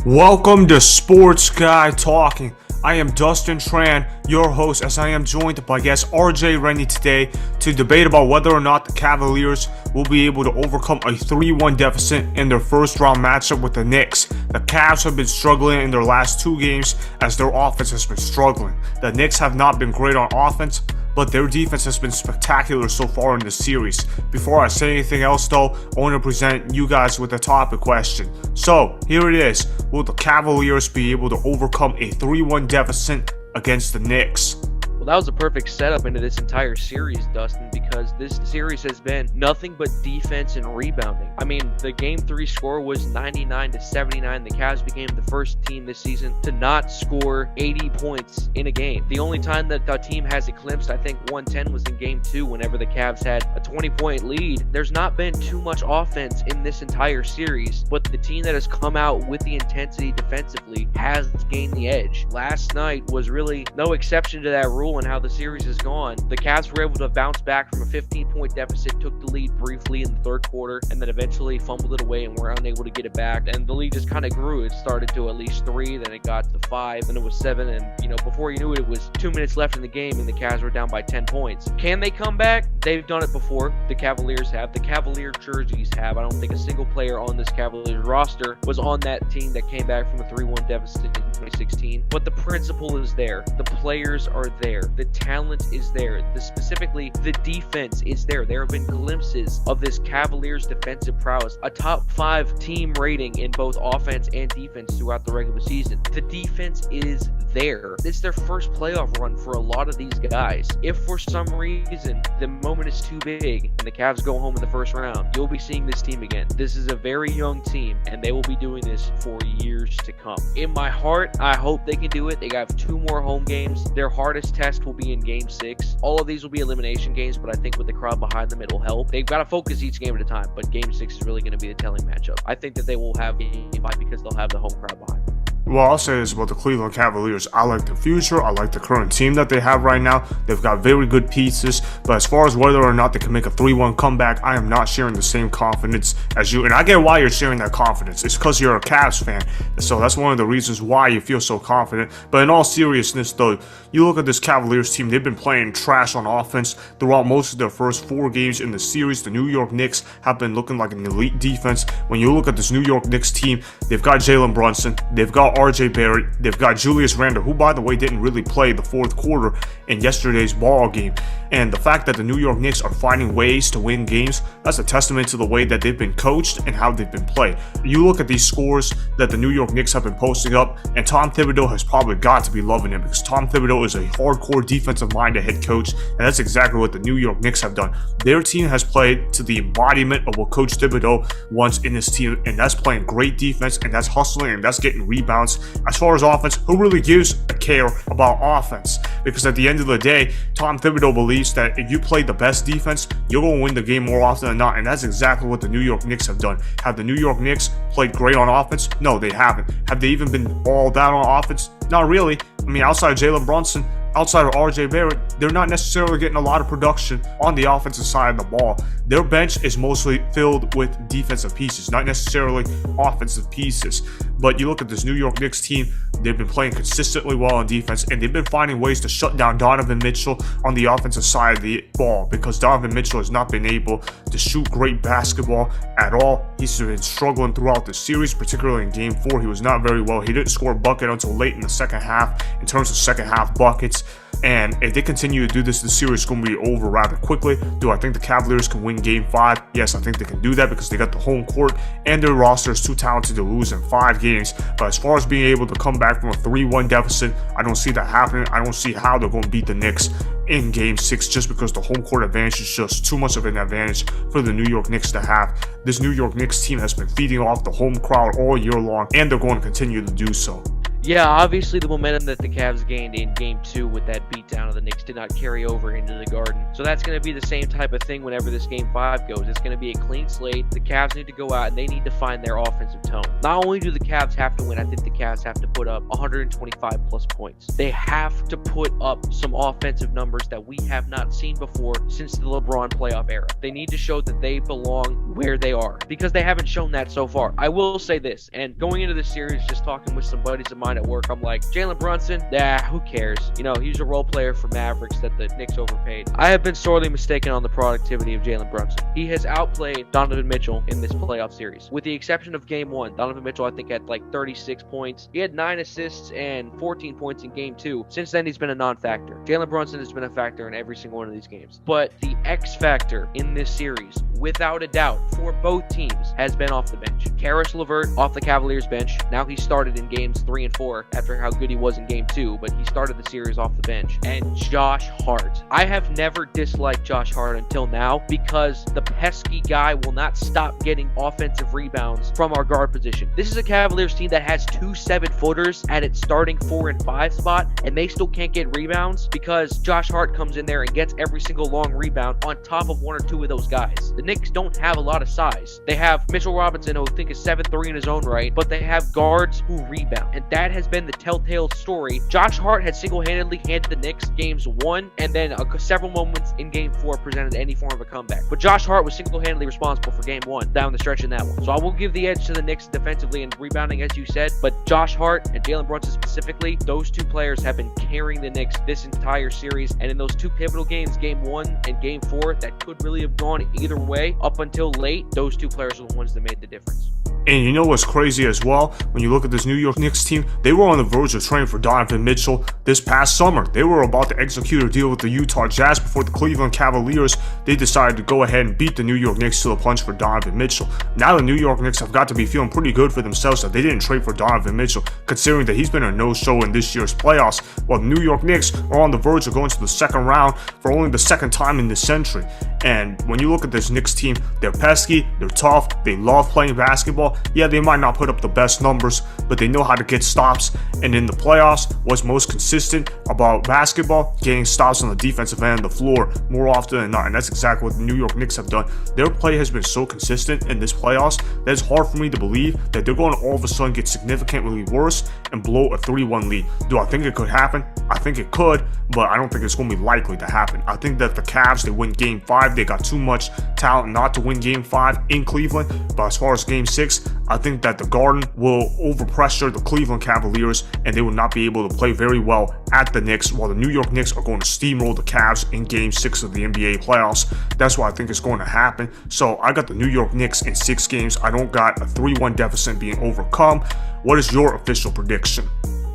Welcome to Sports Guy Talking. I am Dustin Tran, your host, as I am joined by guest RJ Rennie today to debate about whether or not the Cavaliers will be able to overcome a 3-1 deficit in their first round matchup with the Knicks. The Cavs have been struggling in their last two games as their offense has been struggling. The Knicks have not been great on offense, but their defense has been spectacular so far in the series. Before I say anything else though, I want to present you guys with a topic question. So, here it is. Will the Cavaliers be able to overcome a 3-1 deficit against the Knicks? Well, that was a perfect setup into this entire series, Dustin, because this series has been nothing but defense and rebounding. I mean, the Game 3 score was 99-79. The Cavs became the first team this season to not score 80 points in a game. The only time that the team has eclipsed, I think, 110 was in Game 2 whenever the Cavs had a 20-point lead. There's not been too much offense in this entire series, but the team that has come out with the intensity defensively has gained the edge. Last night was really no exception to that rule and how the series has gone. The Cavs were able to bounce back from a 15-point deficit, took the lead briefly in the third quarter, and then eventually fumbled it away and were unable to get it back. And the lead just kind of grew. It started to at least 3, then it got to 5, then it was 7, and before you knew it, it was 2 minutes left in the game and the Cavs were down by 10 points. Can they come back? They've done it before. The Cavaliers have. The Cavalier jerseys have. I don't think a single player on this Cavaliers roster was on that team that came back from a 3-1 deficit in 2016. But the principle is there. The players are there. The talent is there. Specifically, the defense is there. There have been glimpses of this Cavaliers defensive prowess. A top 5 team rating in both offense and defense throughout the regular season. The defense is there. It's their first playoff run for a lot of these guys. If for some reason the moment is too big and the Cavs go home in the first round, you'll be seeing this team again. This is a very young team and they will be doing this for years to come. In my heart, I hope they can do it. They have 2 more home games. Their hardest test will be in Game 6. All of these will be elimination games, but I think with the crowd behind them, it will help. They've got to focus each game at a time, but Game 6 is really going to be the telling matchup. I think that they will have Game 5 because they'll have the home crowd behind them. Well, I'll say this about the Cleveland Cavaliers. I like the future. I like the current team that they have right now. They've got very good pieces. But as far as whether or not they can make a 3-1 comeback, I am not sharing the same confidence as you. And I get why you're sharing that confidence. It's because you're a Cavs fan. So that's one of the reasons why you feel so confident. But in all seriousness, though, you look at this Cavaliers team. They've been playing trash on offense throughout most of their first 4 games in the series. The New York Knicks have been looking like an elite defense. When you look at this New York Knicks team, they've got Jalen Brunson. They've got RJ Barrett. They've got Julius Randle, who, by the way, didn't really play the fourth quarter in yesterday's ball game. And the fact that the New York Knicks are finding ways to win games, that's a testament to the way that they've been coached and how they've been played. You look at these scores that the New York Knicks have been posting up, and Tom Thibodeau has probably got to be loving it because Tom Thibodeau is a hardcore defensive-minded head coach, and that's exactly what the New York Knicks have done. Their team has played to the embodiment of what Coach Thibodeau wants in his team, and that's playing great defense, and that's hustling, and that's getting rebounds. As far as offense, who really gives a care about offense? Because at the end of the day, Tom Thibodeau believes that if you play the best defense, you're going to win the game more often than not, and that's exactly what the New York Knicks have done. Have the New York Knicks played great on offense? No, they haven't. Have they even been all down on offense? Not really. I mean, outside of Jalen Brunson, outside of RJ Barrett, they're not necessarily getting a lot of production on the offensive side of the ball. Their bench is mostly filled with defensive pieces, not necessarily offensive pieces. But you look at this New York Knicks team, they've been playing consistently well on defense, and they've been finding ways to shut down Donovan Mitchell on the offensive side of the ball because Donovan Mitchell has not been able to shoot great basketball at all. He's been struggling throughout the series, particularly in Game 4. He was not very well. He didn't score a bucket until late in the second half in terms of second half buckets. And if they continue to do this, the series is going to be over rather quickly. Do I think the Cavaliers can win Game 5? Yes, I think they can do that because they got the home court and their roster is too talented to lose in 5 games. But as far as being able to come back from a 3-1 deficit, I don't see that happening. I don't see how they're going to beat the Knicks in Game 6 just because the home court advantage is just too much of an advantage for the New York Knicks to have. This New York Knicks team has been feeding off the home crowd all year long, and they're going to continue to do so. Yeah, obviously the momentum that the Cavs gained in Game 2 with that beatdown of the Knicks did not carry over into the Garden. So that's going to be the same type of thing whenever this Game 5 goes. It's going to be a clean slate. The Cavs need to go out and they need to find their offensive tone. Not only do the Cavs have to win, I think the Cavs have to put up 125 plus points. They have to put up some offensive numbers that we have not seen before since the LeBron playoff era. They need to show that they belong where they are because they haven't shown that so far. I will say this, and going into this series, just talking with some buddies of mine at work, I'm like, Jalen Brunson, who cares? You know, he's a role player for Mavericks that the Knicks overpaid. I have been sorely mistaken on the productivity of Jalen Brunson. He has outplayed Donovan Mitchell in this playoff series. With the exception of Game 1, Donovan Mitchell, I think, had like 36 points. He had 9 assists and 14 points in Game 2. Since then, he's been a non-factor. Jalen Brunson has been a factor in every single one of these games. But the X factor in this series, without a doubt, for both teams, has been off the bench. Karis LeVert off the Cavaliers bench. Now he started in Games 3 and 4 after how good he was in Game 2, but he started the series off the bench. And Josh Hart. I have never disliked Josh Hart until now because the pesky guy will not stop getting offensive rebounds from our guard position. This is a Cavaliers team that has 2 7-footers at its starting 4 and 5 spot, and they still can't get rebounds because Josh Hart comes in there and gets every single long rebound on top of 1 or 2 of those guys. The Knicks don't have a lot of size. They have Mitchell Robinson, who I think is 7'3" in his own right, but they have guards who rebound, and that has been the telltale story. Josh Hart had single-handedly handed the Knicks Games 1, and then several moments in Game 4 presented any form of a comeback. But Josh Hart was single-handedly responsible for Game 1 down the stretch in that one. So I will give the edge to the Knicks defensively and rebounding, as you said, but Josh Hart and Jalen Brunson specifically, those 2 players have been carrying the Knicks this entire series, and in those 2 pivotal games, Game 1 and Game 4, that could really have gone either way up until late, those 2 players are the ones that made the difference. And you know what's crazy as well? When you look at this New York Knicks team, they were on the verge of trading for Donovan Mitchell this past summer. They were about to execute a deal with the Utah Jazz before the Cleveland Cavaliers. They decided to go ahead and beat the New York Knicks to the punch for Donovan Mitchell. Now the New York Knicks have got to be feeling pretty good for themselves that they didn't trade for Donovan Mitchell, considering that he's been a no-show in this year's playoffs, while the New York Knicks are on the verge of going to the second round for only the second time in this century. And when you look at this Knicks team, they're pesky, they're tough, they love playing basketball. Yeah, they might not put up the best numbers, but they know how to get stops. And in the playoffs, what's most consistent about basketball? Getting stops on the defensive end of the floor more often than not. And that's exactly what the New York Knicks have done. Their play has been so consistent in this playoffs that it's hard for me to believe that they're going to all of a sudden get significantly worse and blow a 3-1 lead. Do I think it could happen? I think it could, but I don't think it's going to be likely to happen. I think that the Cavs, they win Game 5. They got too much talent not to win Game 5 in Cleveland. But as far as Game 6, I think that the Garden will overpressure the Cleveland Cavaliers and they will not be able to play very well at the Knicks, while the New York Knicks are going to steamroll the Cavs in Game 6 of the NBA playoffs. That's what I think is going to happen. So I got the New York Knicks in 6 games. I don't got a 3-1 deficit being overcome. What is your official prediction?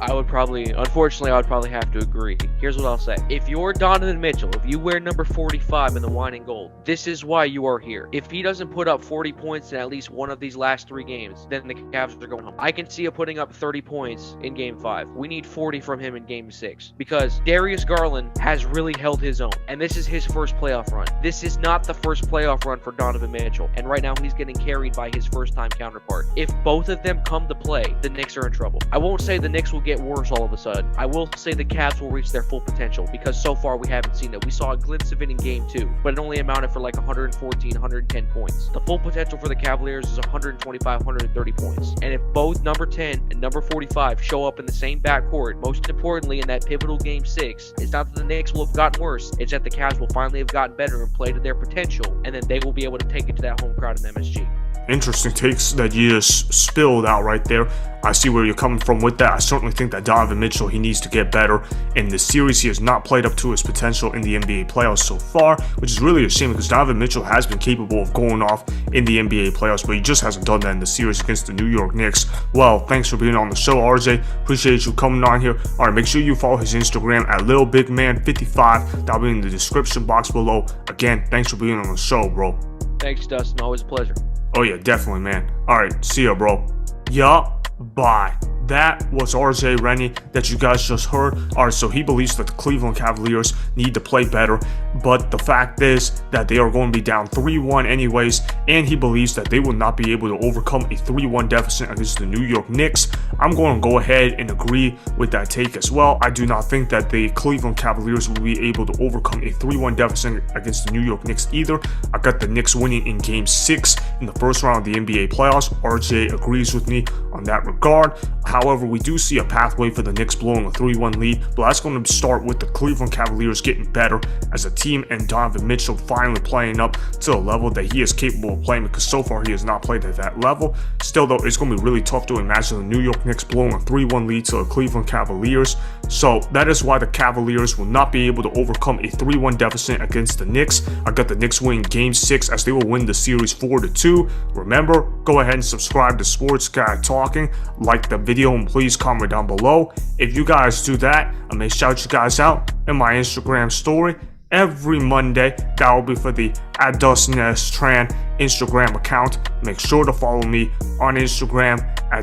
Unfortunately, I would probably have to agree. Here's what I'll say. If you're Donovan Mitchell, if you wear number 45 in the wine and gold, this is why you are here. If he doesn't put up 40 points in at least one of these last 3 games, then the Cavs are going home. I can see him putting up 30 points in Game 5. We need 40 from him in Game 6 because Darius Garland has really held his own, and this is his first playoff run. This is not the first playoff run for Donovan Mitchell, and right now he's getting carried by his first-time counterpart. If both of them come to play, the Knicks are in trouble. I won't say the Knicks will get worse all of a sudden. I will say the Cavs will reach their full potential because so far we haven't seen it. We saw a glimpse of it in Game 2, but it only amounted for like 114, 110 points. The full potential for the Cavaliers is 125, 130 points. And if both number 10 and number 45 show up in the same backcourt, most importantly in that pivotal Game 6, it's not that the Knicks will have gotten worse, it's that the Cavs will finally have gotten better and play to their potential, and then they will be able to take it to that home crowd in MSG. Interesting takes that you just spilled out right there. I see where you're coming from with that. I certainly think that Donovan Mitchell, he needs to get better. In this series, he has not played up to his potential in the NBA playoffs so far, which is really a shame because Donovan Mitchell has been capable of going off in the NBA playoffs, but he just hasn't done that in the series against the New York Knicks. Well, thanks for being on the show, RJ. Appreciate you coming on here. All right, make sure you follow his Instagram at LilBigMan55. That'll be in the description box below. Again, thanks for being on the show, bro. Thanks, Dustin. Always a pleasure. Oh yeah, definitely, man. All right, see ya, bro. Yup, bye. That was RJ Rennie that you guys just heard. Alright, so he believes that the Cleveland Cavaliers need to play better, but the fact is that they are going to be down 3-1 anyways, and he believes that they will not be able to overcome a 3-1 deficit against the New York Knicks. I'm going to go ahead and agree with that take as well. I do not think that the Cleveland Cavaliers will be able to overcome a 3-1 deficit against the New York Knicks either. I got the Knicks winning in Game 6 in the first round of the NBA playoffs. RJ agrees with me on that regard. However, we do see a pathway for the Knicks blowing a 3-1 lead, but that's going to start with the Cleveland Cavaliers getting better as a team and Donovan Mitchell finally playing up to the level that he is capable of playing, because so far he has not played at that level. Still though, it's going to be really tough to imagine the New York Knicks blowing a 3-1 lead to the Cleveland Cavaliers. So that is why the Cavaliers will not be able to overcome a 3-1 deficit against the Knicks. I got the Knicks winning Game 6 as they will win the series 4-2. Remember, go ahead and subscribe to Sports Guy Talking, like the video, and please comment down below. If you guys do that, I may shout you guys out in my Instagram story every Monday. That will be for the @DustinTran Instagram account. Make sure to follow me on Instagram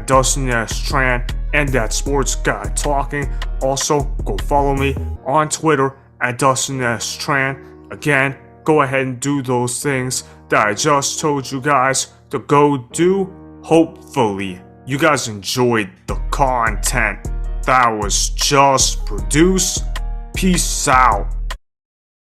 @DustinTran and that Sports Guy Talking. Also, go follow me on Twitter @DustinTran. Again, go ahead and do those things that I just told you guys to go do. Hopefully, you guys enjoyed the content that was just produced. Peace out.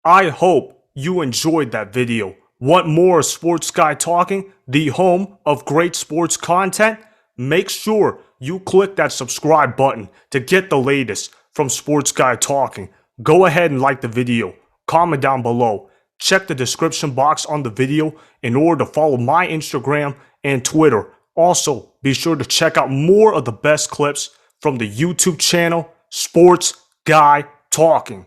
I hope you enjoyed that video. Want more Sports Guy Talking, the home of great sports content? Make sure you click that subscribe button to get the latest from Sports Guy Talking. Go ahead and like the video, comment down below, check the description box on the video in order to follow my Instagram and Twitter. Also, be sure to check out more of the best clips from the YouTube channel, Sports Guy Talking.